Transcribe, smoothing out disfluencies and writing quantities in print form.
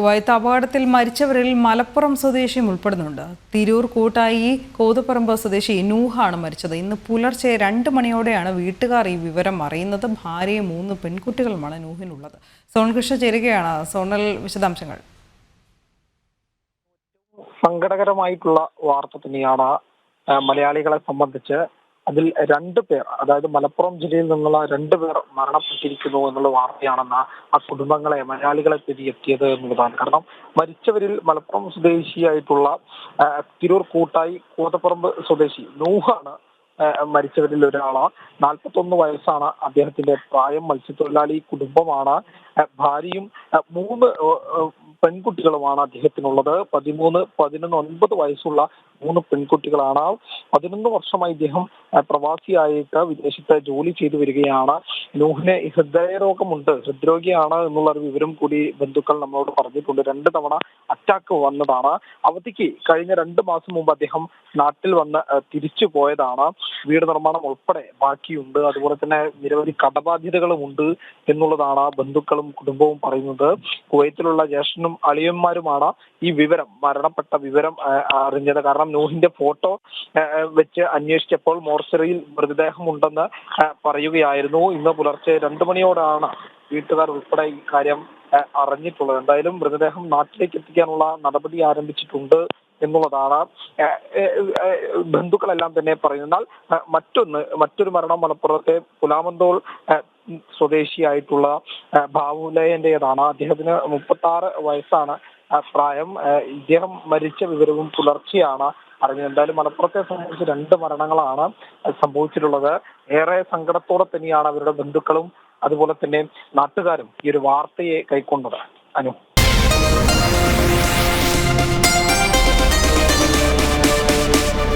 വൈത്ത അപകടത്തിൽ മരിച്ചവരിൽ മലപ്പുറം സ്വദേശിയും ഉൾപ്പെടുന്നുണ്ട്. തിരൂർ കൂട്ടായി കോതുപറമ്പ് സ്വദേശി നൂഹാണ് മരിച്ചത്. ഇന്ന് പുലർച്ചെ 2 മണിയോടെയാണ് വീട്ടുകാർ ഈ വിവരം അറിയുന്നത്. ഭാര്യയും 3 പെൺകുട്ടികളുമാണ് നൂഹിനുള്ളത്. സോൺകൃഷ്ണ ചേരുകയാണ്. സോണൽ, വിശദാംശങ്ങൾ. സങ്കടകരമായിട്ടുള്ള വാർത്ത തന്നെയാണ് മലയാളികളെ സംബന്ധിച്ച്. അതിൽ 2 പേർ, അതായത് മലപ്പുറം ജില്ലയിൽ നിന്നുള്ള 2 പേർ മരണപ്പെട്ടിരിക്കുന്നു എന്നുള്ള വാർത്തയാണെന്ന് ആ കുടുംബങ്ങളെ, മലയാളികളെ എത്തിയത് എന്നുള്ളതാണ്. കാരണം മരിച്ചവരിൽ മലപ്പുറം സ്വദേശിയായിട്ടുള്ള തിരൂർ കൂട്ടായി കോതപ്പറമ്പ് സ്വദേശി നൂഹാണ് മരിച്ചവരിൽ ഒരാള്. 41 വയസ്സാണ് അദ്ദേഹത്തിന്റെ പ്രായം. മത്സ്യത്തൊഴിലാളി കുടുംബമാണ്. ഭാര്യയും 3 പെൺകുട്ടികളുമാണ് അദ്ദേഹത്തിനുള്ളത്. 13, 11, 9 വയസ്സുള്ള 3 പെൺകുട്ടികളാണ്. 11 വർഷമായി ഇദ്ദേഹം പ്രവാസിയായിട്ട് വിദേശത്ത് ജോലി ചെയ്തു വരികയാണ്. നൂഹിന് ഹൃദയരോഗമുണ്ട്, ഹൃദ്രോഗിയാണ് എന്നുള്ള ഒരു വിവരം കൂടി ബന്ധുക്കൾ നമ്മളോട് പറഞ്ഞിട്ടുണ്ട്. 2 തവണ അറ്റാക്ക് വന്നതാണ്. അവധിക്ക് കഴിഞ്ഞ 2 മാസം മുമ്പ് അദ്ദേഹം നാട്ടിൽ വന്ന് തിരിച്ചു പോയതാണ്. വീട് നിർമ്മാണം ഉൾപ്പെടെ ബാക്കിയുണ്ട്. അതുപോലെ തന്നെ നിരവധി കടബാധ്യതകളുമുണ്ട് എന്നുള്ളതാണ് ബന്ധുക്കളും കുടുംബവും പറയുന്നത്. കുവൈത്തിലുള്ള ജ്യേഷ്ഠനും അളിയന്മാരുമാണ് ഈ വിവരം, മരണപ്പെട്ട വിവരം അറിഞ്ഞത്. കാരണം നൂഹിന്റെ ഫോട്ടോ വെച്ച് അന്വേഷിച്ചപ്പോൾ മോർച്ചറിയിൽ മൃതദേഹം ഉണ്ടെന്ന് പറയുകയായിരുന്നു. ഇന്ന് പുലർച്ചെ 2 മണിയോടാണ് വീട്ടുകാർ ഉൾപ്പെടെ ഈ കാര്യം അറിഞ്ഞിട്ടുള്ളത്. എന്തായാലും മൃതദേഹം നാട്ടിലേക്ക് എത്തിക്കാനുള്ള നടപടി ആരംഭിച്ചിട്ടുണ്ട് എന്നുള്ളതാണ് ബന്ധുക്കളെല്ലാം തന്നെ പറയുന്നത്. മറ്റൊരു മരണം മലപ്പുറത്തെ പുലാമന്തോൾ സ്വദേശിയായിട്ടുള്ള ബാബുലയന്റേതാണ്. അദ്ദേഹത്തിന് 36 വയസ്സാണ് പ്രായം. ഇദ്ദേഹം മരിച്ച വിവരവും പുലർച്ചെയാണ് അറിഞ്ഞത്. എന്തായാലും മലപ്പുറത്തെ സംബന്ധിച്ച് 2 മരണങ്ങളാണ് സംഭവിച്ചിട്ടുള്ളത്. ഏറെ സങ്കടത്തോടെ തന്നെയാണ് അവരുടെ ബന്ധുക്കളും അതുപോലെ തന്നെ നാട്ടുകാരും ഈ ഒരു വാർത്തയെ കൈക്കൊണ്ടത്. അനു.